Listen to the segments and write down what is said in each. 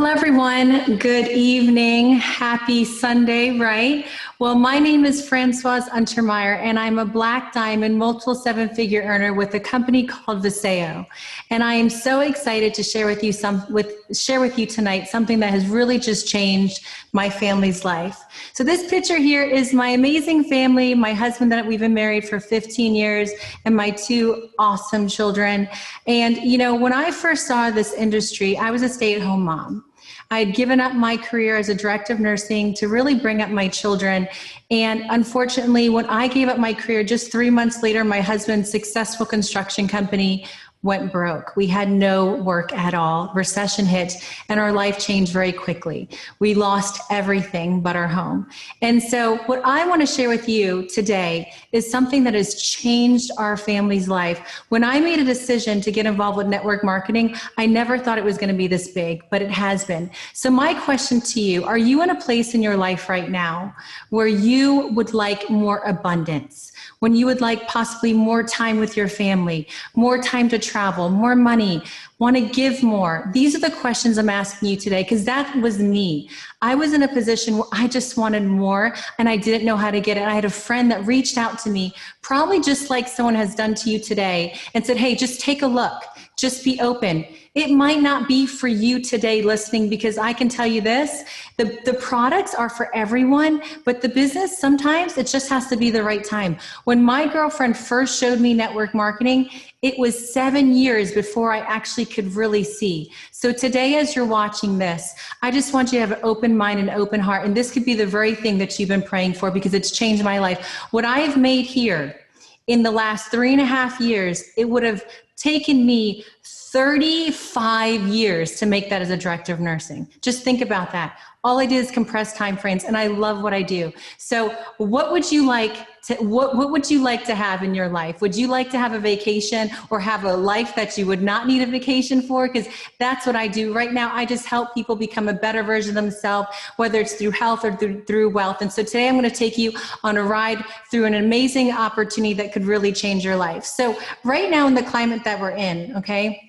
Well, everyone, good evening. Happy Sunday, right? Well, my name is Francoise Untermeyer, and I'm a Black Diamond multiple seven-figure earner with a company called Viseo. And I am so excited to share with you tonight something that has really just changed my family's life. So this picture here is my amazing family, my husband that we've been married for 15 years, and my two awesome children. And you know, when I first saw this industry, I was a stay-at-home mom. I had given up my career as a director of nursing to really bring up my children. And unfortunately, when I gave up my career, just 3 months later, my husband's successful construction company went broke. We had no work at all. Recession hit, and our life changed very quickly. We lost everything but our home. And so what I want to share with you today is something that has changed our family's life. When I made a decision to get involved with network marketing, I never thought it was going to be this big, but it has been. So my question to you, are you in a place in your life right now where you would like more abundance? When you would like possibly more time with your family, more time to travel, more money, want to give more? These are the questions I'm asking you today, because that was me. I was in a position where I just wanted more and I didn't know how to get it. I had a friend that reached out to me, probably just like someone has done to you today, and said, hey, just take a look. Just be open. It might not be for you today listening, because I can tell you this, the products are for everyone, but the business, sometimes it just has to be the right time. When my girlfriend first showed me network marketing, it was 7 years before I actually could really see. So today, as you're watching this, I just want you to have an open mind and open heart. And this could be the very thing that you've been praying for, because it's changed my life. What I have made here in the last 3.5 years, it would have taken me 35 years to make that as a director of nursing. Just think about that. All I did is compress time frames, and I love what I do. So what would you like to have in your life? Would you like to have a vacation or have a life that you would not need a vacation for? Because that's what I do right now. I just help people become a better version of themselves, whether it's through health or through wealth. And so today I'm going to take you on a ride through an amazing opportunity that could really change your life. So right now in the climate that we're in, okay,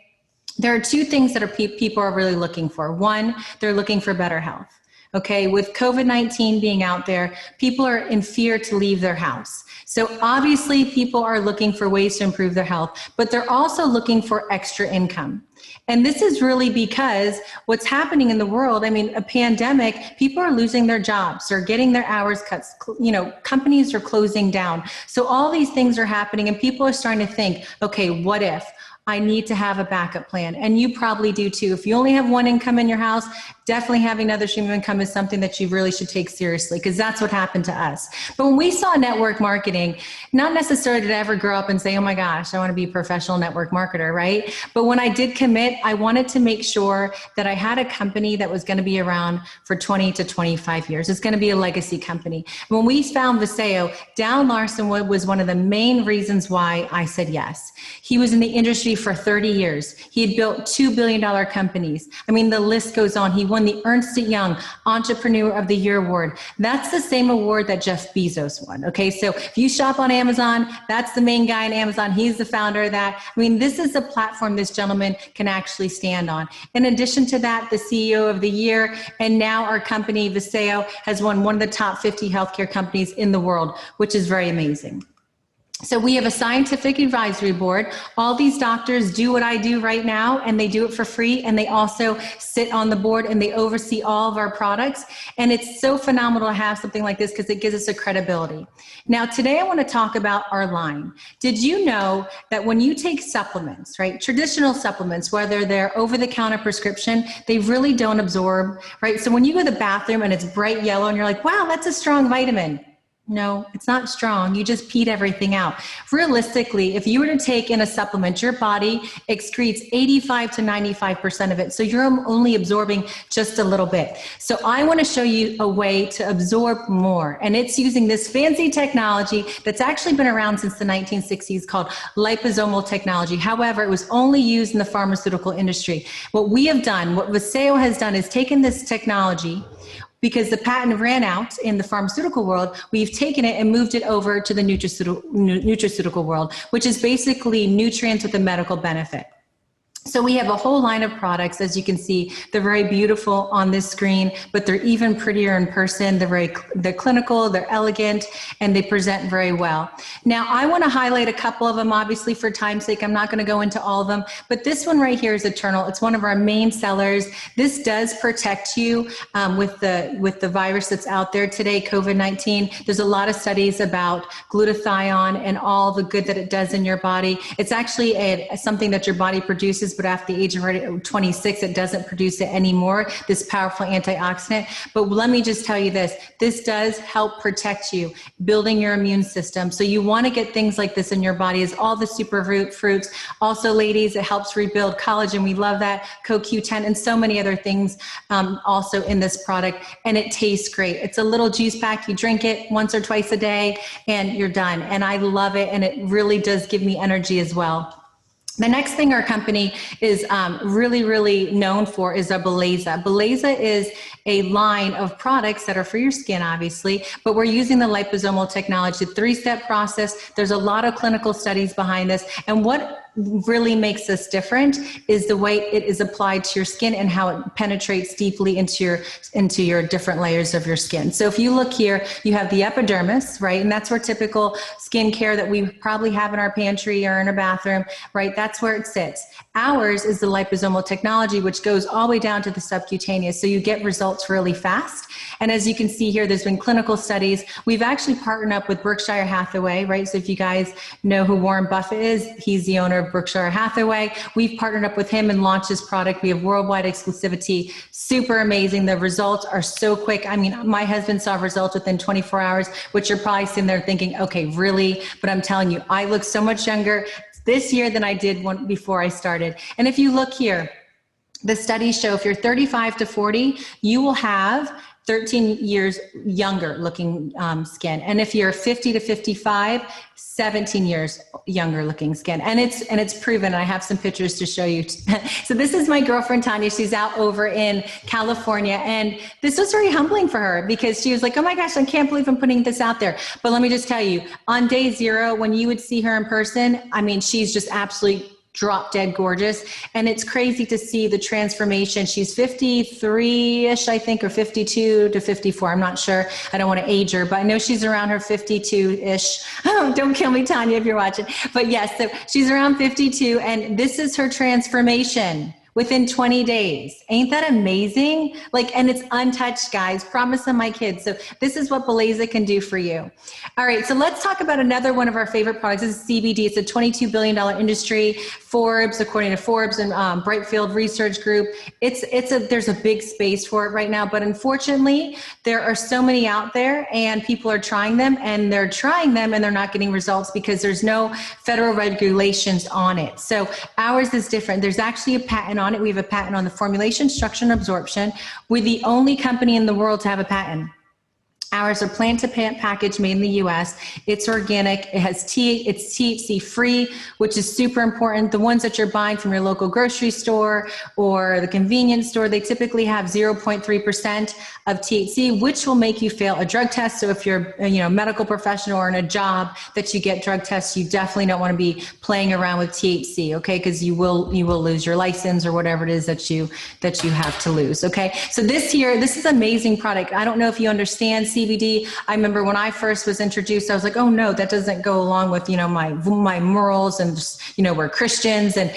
there are two things that people are really looking for. One, they're looking for better health. Okay, with COVID-19 being out there, people are in fear to leave their house. So obviously people are looking for ways to improve their health, but they're also looking for extra income. And this is really because what's happening in the world, I mean, a pandemic, people are losing their jobs, they're getting their hours cut, you know, companies are closing down. So all these things are happening, and people are starting to think, okay, what if? I need to have a backup plan. And you probably do too. If you only have one income in your house, definitely having another stream of income is something that you really should take seriously, because that's what happened to us. But when we saw network marketing, not necessarily did I ever grow up and say, oh my gosh, I want to be a professional network marketer, right? But when I did commit, I wanted to make sure that I had a company that was going to be around for 20 to 25 years. It's going to be a legacy company. When we found Viseo, Dan Larson was one of the main reasons why I said yes. He was in the industry for 30 years. He had built $2 billion companies. I mean, the list goes on. He won the Ernst & Young Entrepreneur of the Year award. That's the same award that Jeff Bezos won. Okay, so if you shop on Amazon, that's the main guy in Amazon. He's the founder of that. I mean, this is a platform this gentleman can actually stand on. In addition to that, the CEO of the year, and now our company, Viseo, has won one of the top 50 healthcare companies in the world, which is very amazing. So we have a scientific advisory board. All these doctors do what I do right now, and they do it for free. And they also sit on the board and they oversee all of our products. And it's so phenomenal to have something like this, because it gives us a credibility. Now, today I want to talk about our line. Did you know that when you take supplements, right, traditional supplements, whether they're over-the-counter prescription, they really don't absorb, right? So when you go to the bathroom and it's bright yellow and you're like, wow, that's a strong vitamin. No, it's not strong. You just peed everything out. Realistically, if you were to take in a supplement, your body excretes 85 to 95% of it. So you're only absorbing just a little bit. So I want to show you a way to absorb more. And it's using this fancy technology that's actually been around since the 1960s called liposomal technology. However, it was only used in the pharmaceutical industry. What we have done, what Viseo has done, is taken this technology, because the patent ran out in the pharmaceutical world, we've taken it and moved it over to the nutraceutical world, which is basically nutrients with a medical benefit. So we have a whole line of products, as you can see. They're very beautiful on this screen, but they're even prettier in person. They're clinical, they're elegant, and they present very well. Now, I want to highlight a couple of them, obviously, for time's sake. I'm not going to go into all of them, but this one right here is Eternal. It's one of our main sellers. This does protect you with the virus that's out there today, COVID-19. There's a lot of studies about glutathione and all the good that it does in your body. It's actually something that your body produces, but after the age of 26, it doesn't produce it anymore, this powerful antioxidant. But let me just tell you this does help protect you, building your immune system. So you want to get things like this in your body, is all the fruits. Also, ladies, it helps rebuild collagen. We love that. CoQ10 and so many other things also in this product. And it tastes great. It's a little juice pack. You drink it once or twice a day and you're done. And I love it. And it really does give me energy as well. The next thing our company is really known for is a Beleza. Beleza is a line of products that are for your skin, obviously, but we're using the liposomal technology, 3-step process. There's a lot of clinical studies behind this. And what really makes this different is the way it is applied to your skin and how it penetrates deeply into your different layers of your skin. So if you look here, you have the epidermis, right? And that's where typical skincare that we probably have in our pantry or in a bathroom, right? That's where it sits. Ours is the liposomal technology, which goes all the way down to the subcutaneous. So you get results really fast. And as you can see here, there's been clinical studies. We've actually partnered up with Berkshire Hathaway, right? So if you guys know who Warren Buffett is, he's the owner of Berkshire Hathaway. We've partnered up with him and launched this product. We have worldwide exclusivity. Super amazing. The results are so quick. I mean, my husband saw results within 24 hours, which you're probably sitting there thinking, okay, really? But I'm telling you, I look so much younger this year than I did before I started. And if you look here, the studies show if you're 35 to 40, you will have 13 years younger looking skin. And if you're 50 to 55, 17 years younger looking skin. And it's proven. I have some pictures to show you. So this is my girlfriend, Tanya. She's out over in California. And this was very humbling for her because she was like, oh my gosh, I can't believe I'm putting this out there. But let me just tell you, on day 0, when you would see her in person, I mean, she's just absolutely drop dead gorgeous. And it's crazy to see the transformation. She's 53-ish, I think, or 52 to 54. I'm not sure. I don't want to age her, but I know she's around her 52-ish. Oh, don't kill me, Tanya, if you're watching. But yes, so she's around 52, and this is her transformation within 20 days. Ain't that amazing? Like, and it's untouched, guys. Promise on my kids. So this is what Beleza can do for you. All right, so let's talk about another one of our favorite products. This is CBD. It's a $22 billion industry. Forbes, according to Forbes and Brightfield Research Group, there's a big space for it right now. But unfortunately, there are so many out there, and people are trying them, and they're not getting results because there's no federal regulations on it. So ours is different. There's actually a patent on it. We have a patent on the formulation, structure, and absorption. We're the only company in the world to have a patent. Ours are plant-to-plant package made in the U.S. It's organic. It's THC free, which is super important. The ones that you're buying from your local grocery store or the convenience store, they typically have 0.3% of THC, which will make you fail a drug test. So if you're a medical professional or in a job that you get drug tests, you definitely don't want to be playing around with THC, okay? Because you will lose your license or whatever it is that you have to lose, okay? So this is an amazing product. I don't know if you understand CBD. I remember when I first was introduced, I was like, oh no, that doesn't go along with, my morals and just, we're Christians. And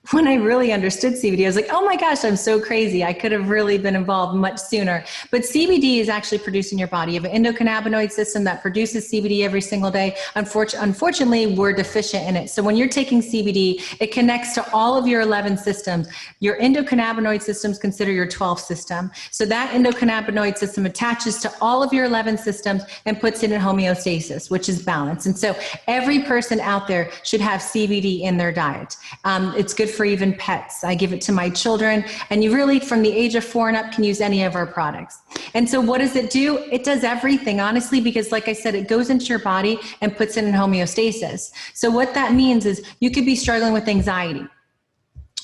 when I really understood CBD, I was like, oh my gosh, I'm so crazy. I could have really been involved much sooner. But CBD is actually produced in your body. You have an endocannabinoid system that produces CBD every single day. Unfortunately, we're deficient in it. So when you're taking CBD, it connects to all of your 11 systems. Your endocannabinoid systems consider your 12th system. So that endocannabinoid system attaches to all of your 11 systems and puts it in homeostasis, which is balance. And so every person out there should have CBD in their diet. It's good for even pets. I give it to my children, and you really, from the age of 4 and up, can use any of our products. And so what does it do? It does everything, honestly, because like I said, it goes into your body and puts it in homeostasis. So what that means is you could be struggling with anxiety,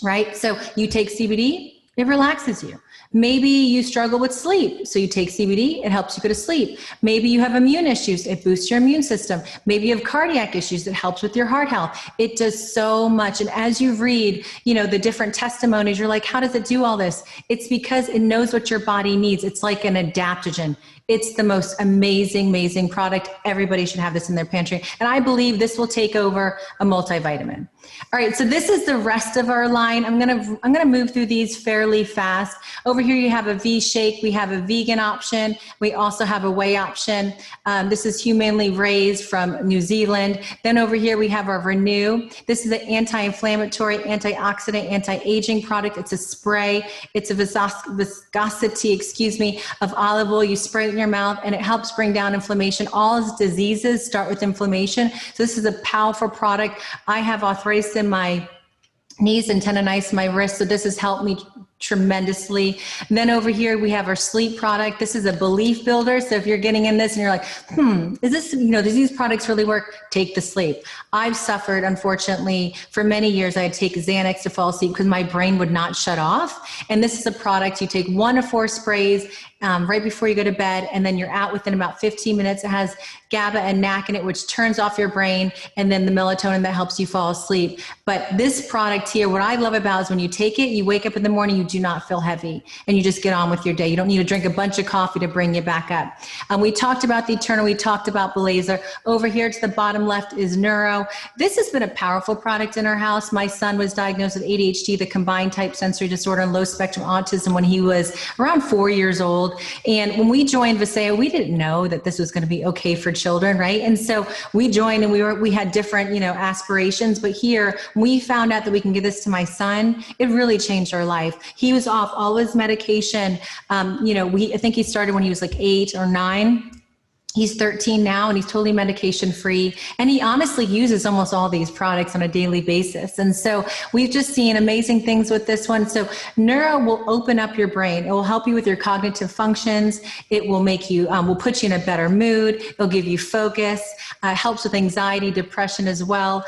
right? So you take CBD, It relaxes you. Maybe you struggle with sleep, so you take CBD, it helps you go to sleep. Maybe you have immune issues, it boosts your immune system. Maybe you have cardiac issues, it helps with your heart health. It does so much. And as you read, the different testimonies, you're like, how does it do all this? It's because it knows what your body needs. It's like an adaptogen. It's the most amazing, amazing product. Everybody should have this in their pantry. And I believe this will take over a multivitamin. All right, so this is the rest of our line. I'm gonna move through these fairly fast. Over here you have a V-Shake. We have a vegan option. We also have a whey option. This is humanely raised from New Zealand. Then over here we have our Renew. This is an anti-inflammatory, antioxidant, anti-aging product. It's a spray. It's a viscosity, of olive oil. You spray it in your mouth and it helps bring down inflammation. All diseases start with inflammation. So this is a powerful product. I have arthritis in my knees and tendonitis in my wrist. So this has helped me tremendously. And then over here we have our sleep product. This is a belief builder. So if you're getting in this and you're like, is this, does these products really work? Take the sleep. I've suffered, unfortunately, for many years. I'd take Xanax to fall asleep because my brain would not shut off. And this is a product, you take 1 to 4 sprays right before you go to bed, and then you're out within about 15 minutes. It has GABA and NAC in it, which turns off your brain, and then the melatonin that helps you fall asleep. But this product here, what I love about is when you take it, you wake up in the morning, you do not feel heavy, and you just get on with your day. You don't need to drink a bunch of coffee to bring you back up. We talked about the Eternal, we talked about Blazer. Over here to the bottom left is Neuro. This has been a powerful product in our house. My son was diagnosed with ADHD, the combined type sensory disorder, and low spectrum autism when he was around 4 years old. And when we joined Viseo, we didn't know that this was going to be okay for children, right? And so we joined and we had different, aspirations, but here we found out that we can give this to my son. It really changed our life. He was off all his medication. I think he started when he was like 8 or 9. He's 13 now and he's totally medication free. And he honestly uses almost all these products on a daily basis. And so we've just seen amazing things with this one. So Neuro will open up your brain. It will help you with your cognitive functions. It will make you, will put you in a better mood. It'll give you focus, helps with anxiety, depression as well.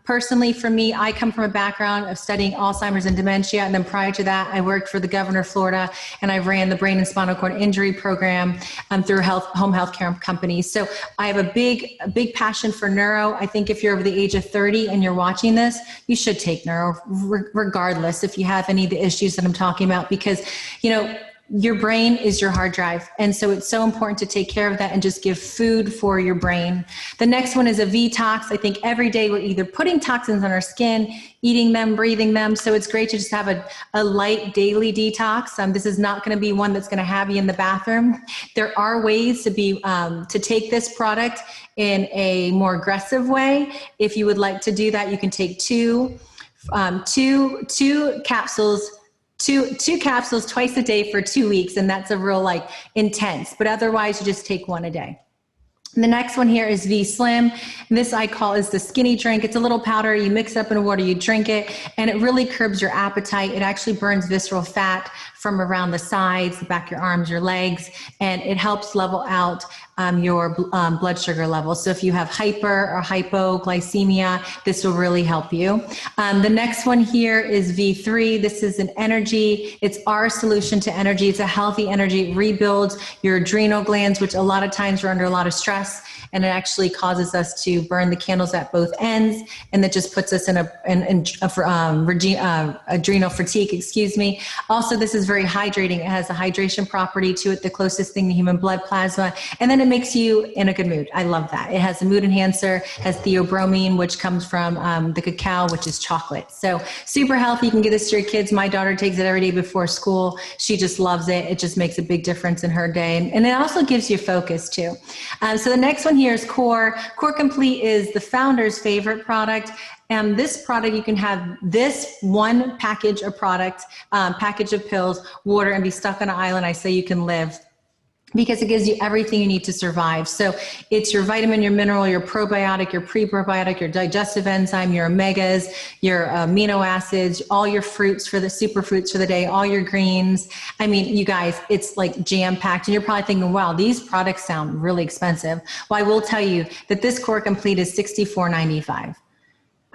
Personally, for me, I come from a background of studying Alzheimer's and dementia. And then prior to that, I worked for the governor of Florida and I ran the brain and spinal cord injury program through home health care companies. So I have a big passion for Neuro. I think if you're over the age of 30 and you're watching this, you should take Neuro regardless if you have any of the issues that I'm talking about, because, your brain is your hard drive. And so it's so important to take care of that and just give food for your brain. The next one is a V-Tox. I think every day we're either putting toxins on our skin, eating them, breathing them. So it's great to just have a light daily detox. This is not going to be one that's going to have you in the bathroom. There are ways to take this product in a more aggressive way. If you would like to do that, you can take two capsules twice a day for 2 weeks. And that's a real intense, but otherwise you just take 1 a day. The next one here is V-Slim. This I call is the skinny drink. It's a little powder. You mix it up in water, you drink it, and it really curbs your appetite. It actually burns visceral fat from around the sides, the back of your arms, your legs, and it helps level out your blood sugar levels. So if you have hyper or hypoglycemia, this will really help you. The next one here is V3. This is an energy. It's our solution to energy. It's a healthy energy. It rebuilds your adrenal glands, which a lot of times we're under a lot of stress, and it actually causes us to burn the candles at both ends, and that just puts us in adrenal fatigue, Also, this is very hydrating. It has a hydration property to it, the closest thing to human blood plasma, and then it makes you in a good mood. I love that. It has a mood enhancer, has theobromine, which comes from the cacao, which is chocolate. So super healthy. You can give this to your kids. My daughter takes it every day before school. She just loves it. It just makes a big difference in her day. And it also gives you focus too. So the next one here is Core. Core Complete is the founder's favorite product. And this product, you can have this one package of product, package of pills, water, and be stuck on an island. I say you can live, because it gives you everything you need to survive. So it's your vitamin, your mineral, your probiotic, your prebiotic, your digestive enzyme, your omegas, your amino acids, all your fruits for the superfruits for the day, all your greens. I mean, you guys, it's like jam-packed. And you're probably thinking, wow, these products sound really expensive. Well, I will tell you that this Core Complete is $64.95.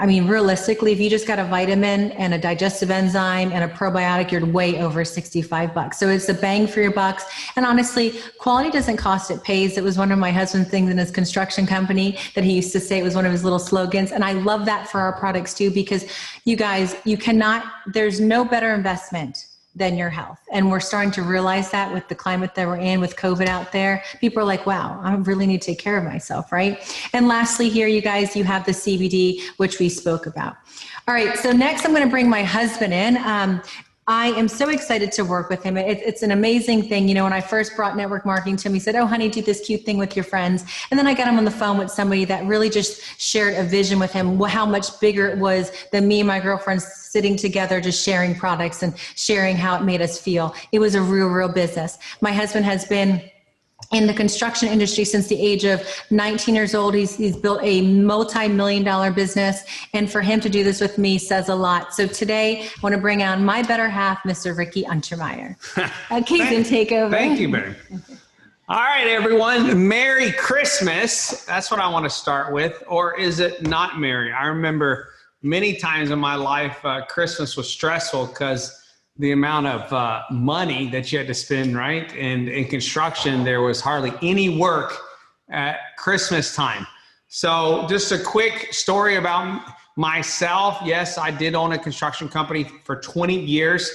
I mean, realistically, if you just got a vitamin and a digestive enzyme and a probiotic, you're way over $65. So it's a bang for your bucks. And honestly, quality doesn't cost, it pays. It was one of my husband's things in his construction company that he used to say. It was one of his little slogans. And I love that for our products too, because you guys, there's no better investment than your health. And we're starting to realize that with the climate that we're in, with COVID out there. People are like, wow, I really need to take care of myself, right? And lastly here, you guys, you have the CBD, which we spoke about. All right, so next I'm going to bring my husband in. I am so excited to work with him. It's an amazing thing. You know, when I first brought network marketing to him, he said, oh, honey, do this cute thing with your friends. And then I got him on the phone with somebody that really just shared a vision with him, how much bigger it was than me and my girlfriends sitting together, just sharing products and sharing how it made us feel. It was a real business. My husband has been in the construction industry since the age of 19 years old. He's built a multi-million-dollar business. And for him to do this with me says a lot. So today I want to bring on my better half, Mr. Ricky Untermeyer. Kaizen takeover. Thank you, Mary. All right, everyone. Merry Christmas. That's what I want to start with. Or is it not Merry? I remember many times in my life, Christmas was stressful because the amount of money that you had to spend, right? And in construction, there was hardly any work at Christmas time. So just a quick story about myself. Yes, I did own a construction company for 20 years.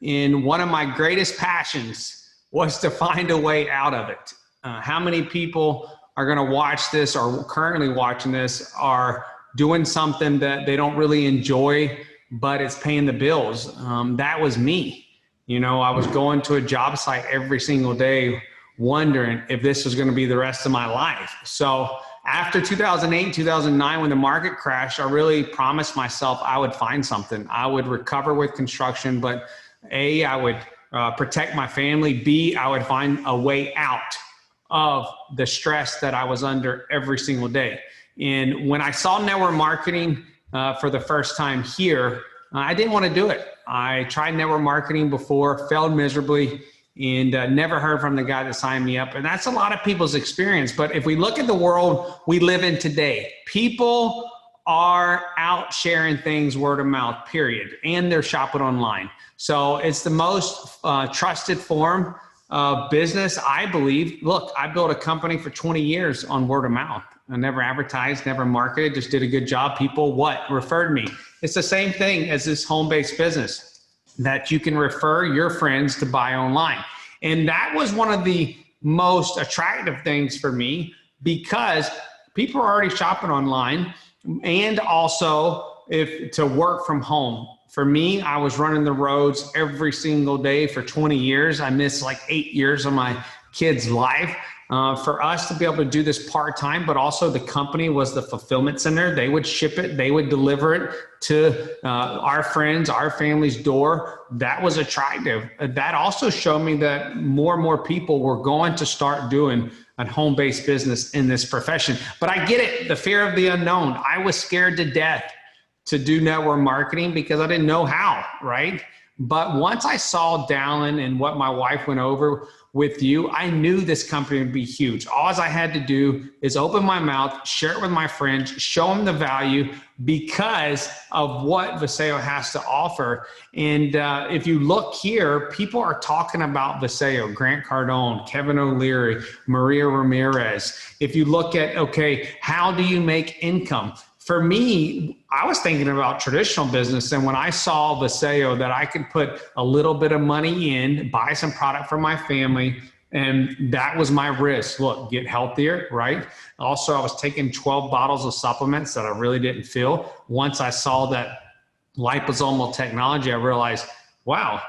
And one of my greatest passions was to find a way out of it. How many people are going to watch this or currently watching this are doing something that they don't really enjoy, but it's paying the bills? That was me. You know, I was going to a job site every single day wondering if this was going to be the rest of my life. So after 2008, 2009, when the market crashed, I really promised myself I would find something. I would recover with construction, but A, I would protect my family. B, I would find a way out of the stress that I was under every single day. And when I saw network marketing for the first time here, I didn't want to do it. I tried network marketing before, failed miserably, and never heard from the guy that signed me up. And that's a lot of people's experience. But if we look at the world we live in today, people are out sharing things word of mouth, period. And they're shopping online. So it's the most trusted form of business, I believe. Look, I built a company for 20 years on word of mouth. I never advertised, never marketed, just did a good job. People referred me. It's the same thing as this home-based business, that you can refer your friends to buy online. And that was one of the most attractive things for me, because people are already shopping online, and also to work from home. For me, I was running the roads every single day for 20 years. I missed like 8 years of my kid's life. For us to be able to do this part-time, but also the company was the fulfillment center. They would ship it, they would deliver it to our friends, our family's door. That was attractive. That also showed me that more and more people were going to start doing a home-based business in this profession. But I get it, the fear of the unknown. I was scared to death to do network marketing because I didn't know how, right? But once I saw Dallin and what my wife went over with you, I knew this company would be huge. All I had to do is open my mouth, share it with my friends, show them the value because of what Viseo has to offer. And if you look here, people are talking about Viseo, Grant Cardone, Kevin O'Leary, Maria Ramirez. If you look at, okay, how do you make income? For me, I was thinking about traditional business, and when I saw Viseo, that I could put a little bit of money in, buy some product for my family, and that was my risk. Look, get healthier, right? Also, I was taking 12 bottles of supplements that I really didn't feel. Once I saw that liposomal technology, I realized, wow,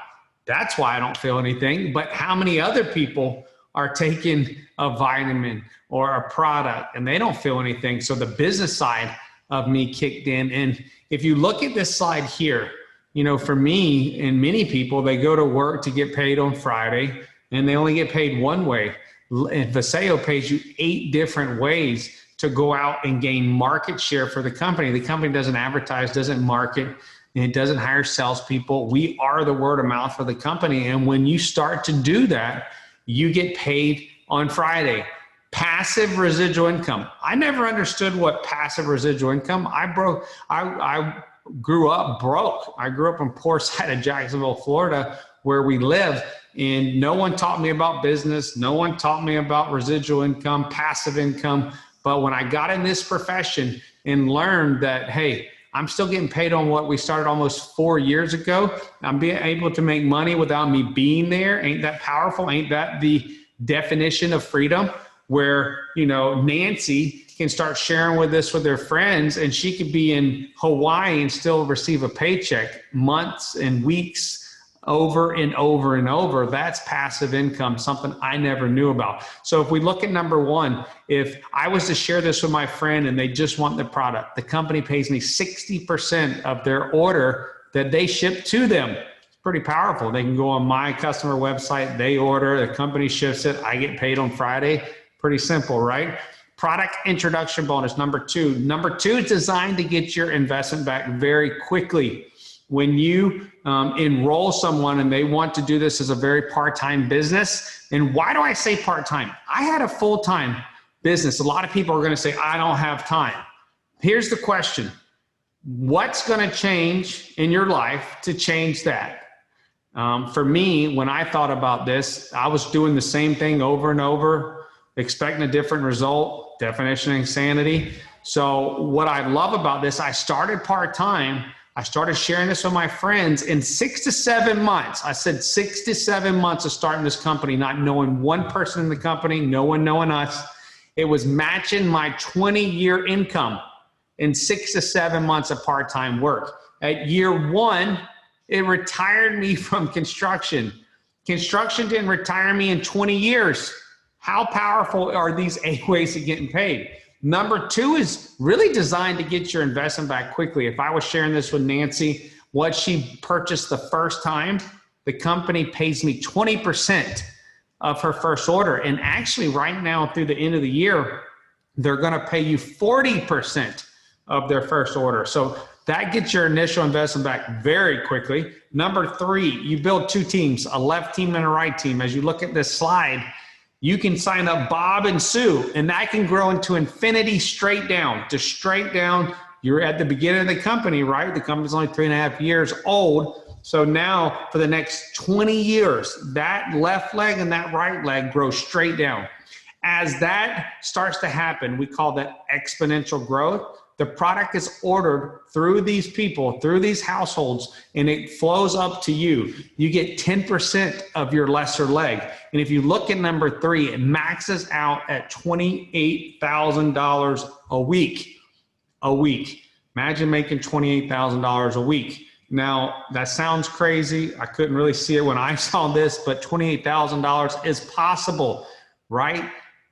that's why I don't feel anything. But how many other people are taking a vitamin or a product and they don't feel anything? So the business side of me kicked in. And if you look at this slide here, you know, for me and many people, they go to work to get paid on Friday and they only get paid one way. And Viseo pays you 8 different ways to go out and gain market share for the company. The company doesn't advertise, doesn't market, and it doesn't hire salespeople. We are the word of mouth for the company. And when you start to do that, you get paid on Friday. Passive residual income. I never understood what passive residual income. I grew up broke. I grew up on poor side of Jacksonville, Florida, where we live, and no one taught me about business. No one taught me about residual income, passive income. But when I got in this profession and learned that, hey, I'm still getting paid on what we started almost 4 years ago. I'm being able to make money without me being there. Ain't that powerful? Ain't that the definition of freedom? Where, Nancy can start sharing with this with her friends, and she could be in Hawaii and still receive a paycheck months and weeks over and over and over. That's passive income, something I never knew about. So if we look at number one, if I was to share this with my friend and they just want the product, the company pays me 60% of their order that they ship to them. It's pretty powerful. They can go on my customer website, they order, the company ships it, I get paid on Friday. Pretty simple, right? Product introduction bonus, number two. Number two is designed to get your investment back very quickly. When you enroll someone and they want to do this as a very part-time business, and why do I say part-time? I had a full-time business. A lot of people are going to say, I don't have time. Here's the question. What's going to change in your life to change that? For me, when I thought about this, I was doing the same thing over and over, expecting a different result, definition of insanity. So what I love about this, I started part-time. I started sharing this with my friends in 6 to 7 months. I said 6 to 7 months of starting this company, not knowing one person in the company, no one knowing us. It was matching my 20-year income in 6 to 7 months of part-time work. At year one, it retired me from construction. Construction didn't retire me in 20 years. How powerful are these 8 ways of getting paid? Number two is really designed to get your investment back quickly. If I was sharing this with Nancy, what she purchased the first time, the company pays me 20% of her first order. And actually right now through the end of the year, they're going to pay you 40% of their first order. So that gets your initial investment back very quickly. Number three, you build 2 teams, a left team and a right team. As you look at this slide, you can sign up Bob and Sue, and that can grow into infinity straight down. To straight down, you're at the beginning of the company, right? The company's only 3.5 years old. So now for the next 20 years, that left leg and that right leg grow straight down. As that starts to happen, we call that exponential growth. The product is ordered through these people, through these households, and it flows up to you. You get 10% of your lesser leg. And if you look at number three, it maxes out at $28,000 a week. A week. Imagine making $28,000 a week. Now, that sounds crazy. I couldn't really see it when I saw this, but $28,000 is possible, right?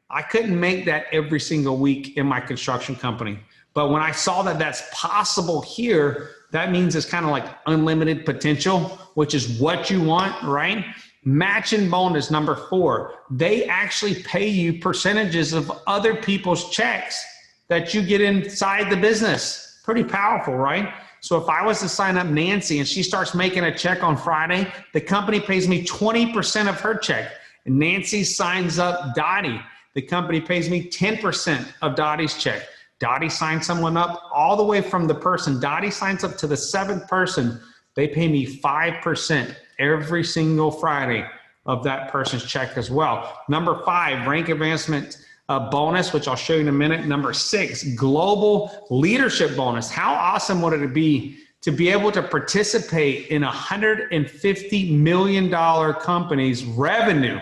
I couldn't make that every single week in my construction company. But when I saw that that's possible here, that means it's kind of like unlimited potential, which is what you want, right? Matching bonus, number four. They actually pay you percentages of other people's checks that you get inside the business. Pretty powerful, right? So if I was to sign up Nancy and she starts making a check on Friday, the company pays me 20% of her check. And Nancy signs up Dottie. The company pays me 10% of Dottie's check. Dottie signs someone up all the way from the person. Dottie signs up to the 7th person. They pay me 5% every single Friday of that person's check as well. Number 5, rank advancement bonus, which I'll show you in a minute. Number 6, global leadership bonus. How awesome would it be to be able to participate in $150 million company's revenue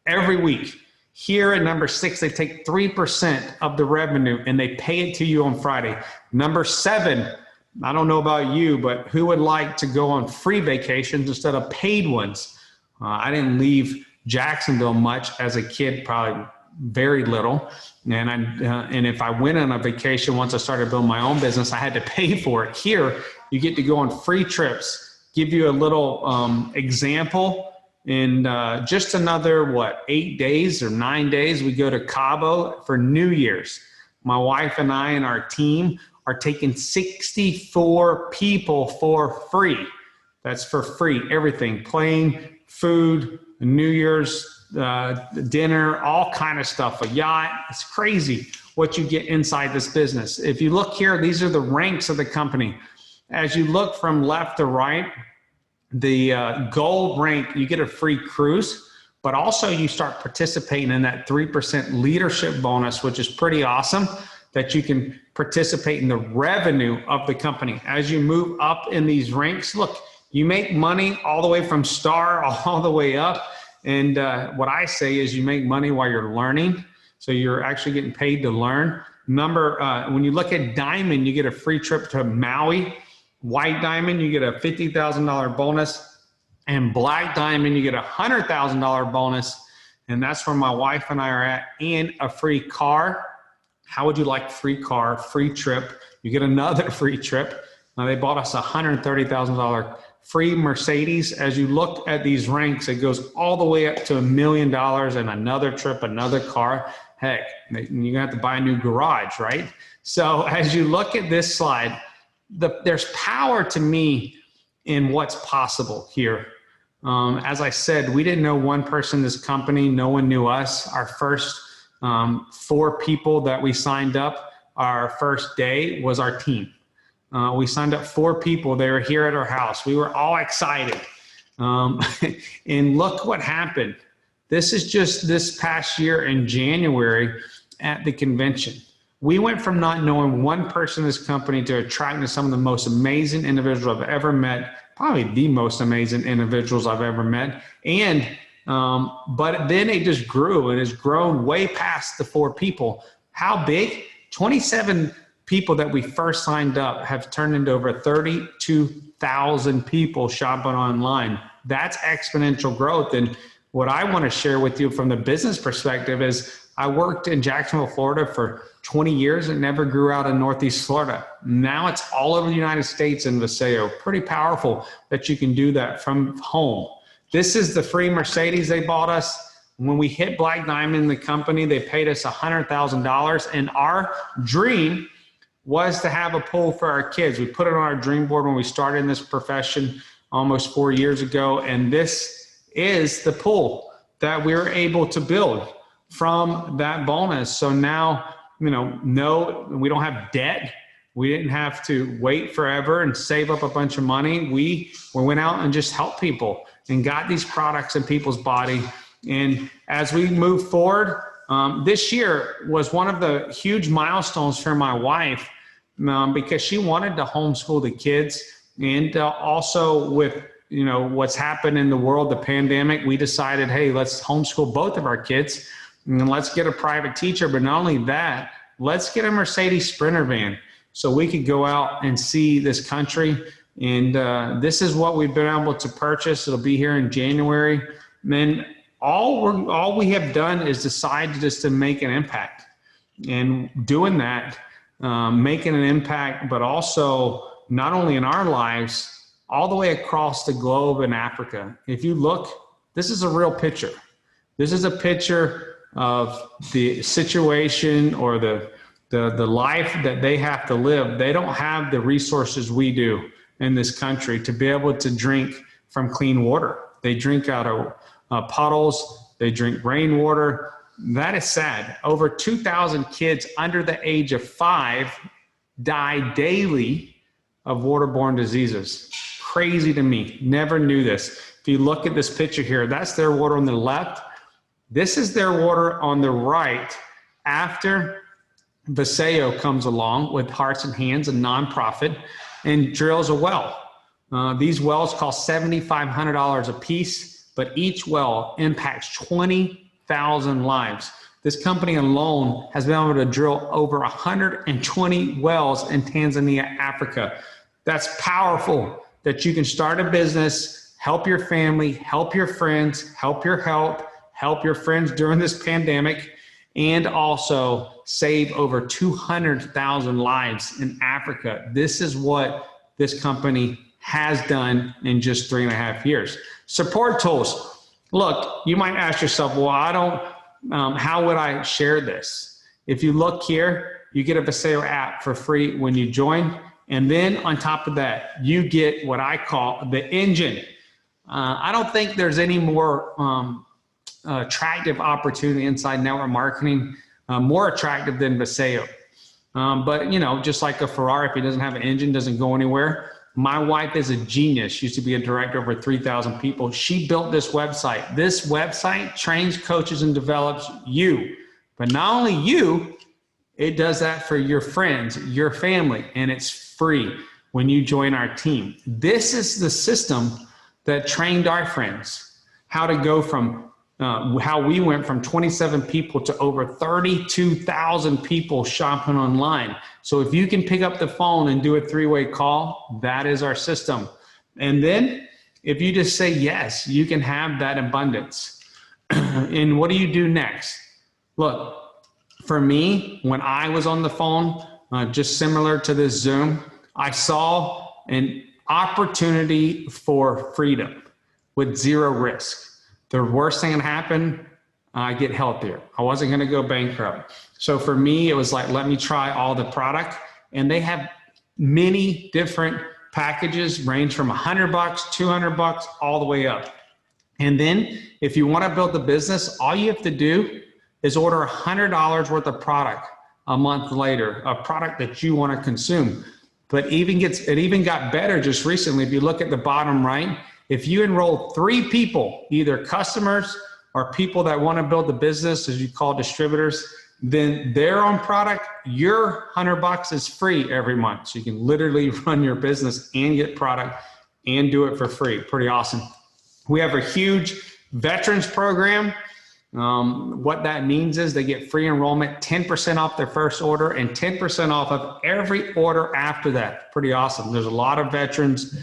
every week? Here at number 6, they take 3% of the revenue and they pay it to you on Friday. Number 7, I don't know about you, but who would like to go on free vacations instead of paid ones? I didn't leave Jacksonville much as a kid, probably very little. And if I went on a vacation, once I started building my own business, I had to pay for it. Here, you get to go on free trips. Give you a little example. In just another, 8 days or 9 days, we go to Cabo for New Year's. My wife and I and our team are taking 64 people for free. That's for free, everything, plane, food, New Year's dinner, all kind of stuff, a yacht. It's crazy what you get inside this business. If you look here, these are the ranks of the company. As you look from left to right, the gold rank, you get a free cruise, but also you start participating in that 3% leadership bonus, which is pretty awesome, that you can participate in the revenue of the company. As you move up in these ranks, look, you make money all the way from star all the way up. And what I say is you make money while you're learning. So you're actually getting paid to learn. Remember, when you look at diamond, you get a free trip to Maui. White diamond, you get a $50,000 bonus. And black diamond, you get a $100,000 bonus. And that's where my wife and I are at, and a free car. How would you like free car, free trip? You get another free trip. Now they bought us a $130,000 free Mercedes. As you look at these ranks, it goes all the way up to $1 million and another trip, another car. Heck, you're gonna have to buy a new garage, right? So as you look at this slide, there's power to me in what's possible here. As I said, we didn't know one person in this company. No one knew us. Our first 4 people that we signed up, our first day was our team. We signed up 4 people. They were here at our house. We were all excited. And look what happened. This is just this past year in January at the convention. We went from not knowing one person in this company to attracting some of the most amazing individuals I've ever met, probably the most amazing individuals I've ever met. And, but then it just grew, and it's grown way past the 4 people. How big? 27 people that we first signed up have turned into over 32,000 people shopping online. That's exponential growth. And what I want to share with you from the business perspective is I worked in Jacksonville, Florida for 20 years and never grew out of Northeast Florida. Now it's all over the United States in Visayo. Pretty powerful that you can do that from home. This is the free Mercedes they bought us. When we hit Black Diamond, the company, they paid us $100,000. And our dream was to have a pool for our kids. We put it on our dream board when we started in this profession almost 4 years ago. And this is the pool that we were able to build from that bonus. So now, no, we don't have debt. We didn't have to wait forever and save up a bunch of money. We went out and just helped people and got these products in people's body. And as we move forward, this year was one of the huge milestones for my wife because she wanted to homeschool the kids. And also with what's happened in the world, the pandemic, we decided, hey, let's homeschool both of our kids and let's get a private teacher. But not only that, let's get a Mercedes Sprinter van so we could go out and see this country. And this is what we've been able to purchase. It'll be here in January. And all we have done is decide just to make an impact. And doing that, making an impact, but also not only in our lives, all the way across the globe in Africa. If you look, this is a real picture. This is a picture of the situation or the life that they have to live. They don't have the resources we do in this country to be able to drink from clean water. They drink out of puddles, they drink rainwater. That is sad. Over 2,000 kids under the age of 5 die daily of waterborne diseases. Crazy to me. Never knew this. If you look at this picture here, that's their water on the left. This is their water on the right after Visayo comes along with Hearts and Hands, a nonprofit, and drills a well. These wells cost $7,500 a piece, but each well impacts 20,000 lives. This company alone has been able to drill over 120 wells in Tanzania, Africa. That's powerful that you can start a business, help your family, help your friends, help your health, help your friends during this pandemic, and also save over 200,000 lives in Africa. This is what this company has done in just 3.5 years. Support tools. Look, you might ask yourself, well, how would I share this? If you look here, you get a Visayo app for free when you join. And then on top of that, you get what I call the engine. I don't think there's any more attractive opportunity inside network marketing, more attractive than Viseo. But, you know, just like a Ferrari, if it doesn't have an engine, doesn't go anywhere. My wife is a genius. She used to be a director of over 3,000 people. She built this website. This website trains, coaches, and develops you. But not only you, it does that for your friends, your family, and it's free when you join our team. This is the system that trained our friends how to go from how we went from 27 people to over 32,000 people shopping online. So if you can pick up the phone and do a three-way call, that is our system. And then if you just say yes, you can have that abundance. And what do you do next? Look, for me, when I was on the phone, just similar to this Zoom, I saw an opportunity for freedom with zero risk. The worst thing that happened, I get healthier. I wasn't gonna go bankrupt. So for me, it was like, let me try all the product. And they have many different packages, range from $100, $200, all the way up. And then if you wanna build the business, all you have to do is order $100 worth of product a month later, a product that you wanna consume. But it even got better just recently. If you look at the bottom right, if you enroll 3 people, either customers or people that want to build the business, as you call distributors, then their own product, your $100 is free every month. So you can literally run your business and get product and do it for free. Pretty awesome. We have a huge veterans program. What that means is they get free enrollment, 10% off their first order and 10% off of every order after that. Pretty awesome. There's a lot of veterans.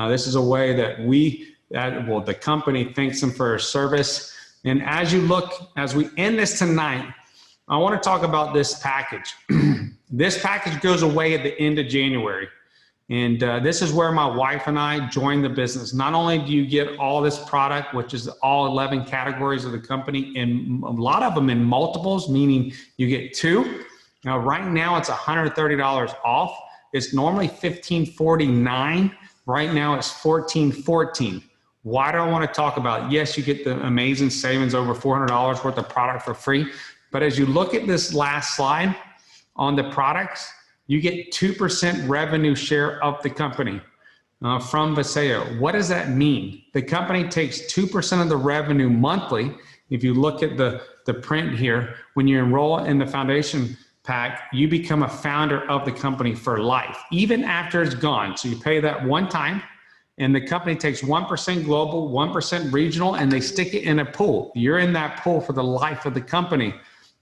This is a way that the company thanks them for their service. And as we end this tonight, I want to talk about this package. This package goes away at the end of January. And this is where my wife and I joined the business. Not only do you get all this product, which is all 11 categories of the company, and a lot of them in multiples, meaning you get 2. Now, right now it's $130 off. It's normally $1,549. Right now it's $1,414. Why do I want to talk about it? Yes, you get the amazing savings, over $400 worth of product for free. But as you look at this last slide on the products, you get 2% revenue share of the company from Viseo. What does that mean? The company takes 2% of the revenue monthly. If you look at the print here, when you enroll in the foundation pack, you become a founder of the company for life, even after it's gone. So you pay that one time, and the company takes 1% global, 1% regional, and they stick it in a pool. You're in that pool for the life of the company.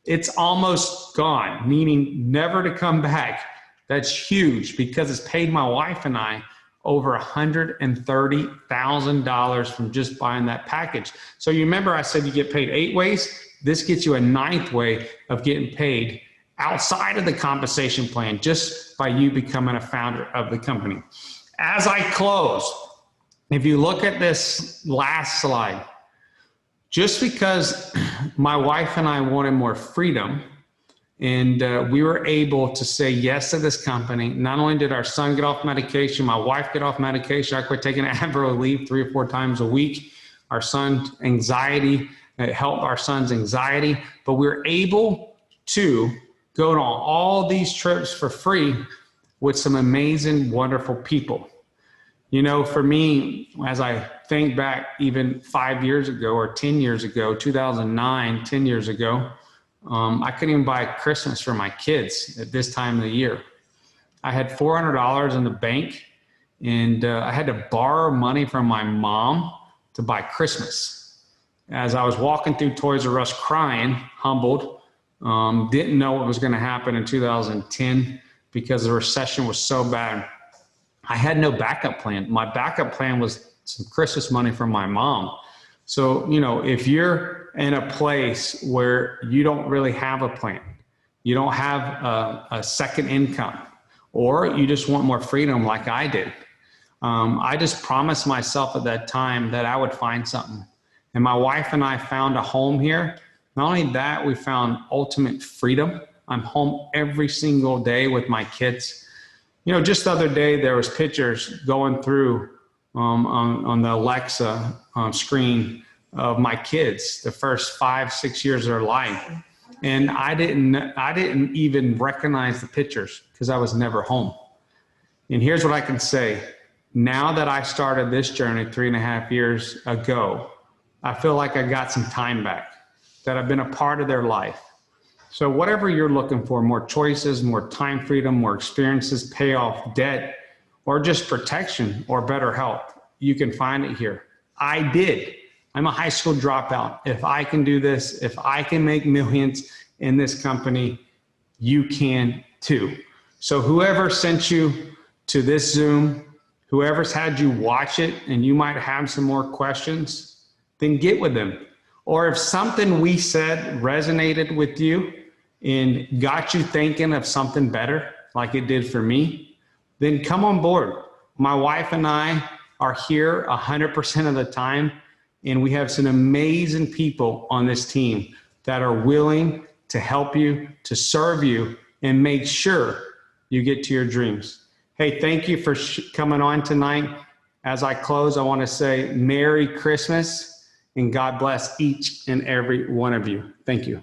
It's almost gone, meaning never to come back. That's huge because it's paid my wife and I over $130,000 from just buying that package. So you remember I said you get paid 8 ways? This gets you a 9th way of getting paid outside of the compensation plan, just by you becoming a founder of the company. As I close, if you look at this last slide, just because my wife and I wanted more freedom, and we were able to say yes to this company. Not only did our son get off medication, my wife get off medication. I quit taking Advil leave 3 or 4 times a week. Our son's anxiety, it helped our son's anxiety, but we were able to go on all these trips for free with some amazing, wonderful people. You know, for me, as I think back even 5 years ago or 10 years ago, 2009, 10 years ago, I couldn't even buy Christmas for my kids at this time of the year. I had $400 in the bank, and I had to borrow money from my mom to buy Christmas. As I was walking through Toys R Us crying, humbled, didn't know what was going to happen in 2010 because the recession was so bad. I had no backup plan. My backup plan was some Christmas money from my mom. So, you know, if you're in a place where you don't really have a plan, you don't have a second income, or you just want more freedom like I did, I just promised myself at that time that I would find something. And my wife and I found a home here. Not only that, we found ultimate freedom. I'm home every single day with my kids. You know, just the other day, there was pictures going through on the Alexa screen of my kids, the first 5-6 years of their life. And I didn't even recognize the pictures because I was never home. And here's what I can say. Now that I started this journey 3.5 years ago, I feel like I got some time back, that I've been a part of their life. So whatever you're looking for, more choices, more time freedom, more experiences, pay off debt, or just protection or better health, you can find it here. I did. I'm a high school dropout. If I can do this, if I can make millions in this company, you can too. So whoever sent you to this Zoom, whoever's had you watch it and you might have some more questions, then get with them. Or if something we said resonated with you and got you thinking of something better, like it did for me, then come on board. My wife and I are here 100% of the time, and we have some amazing people on this team that are willing to help you, to serve you, and make sure you get to your dreams. Hey, thank you for coming on tonight. As I close, I want to say Merry Christmas and God bless each and every one of you. Thank you.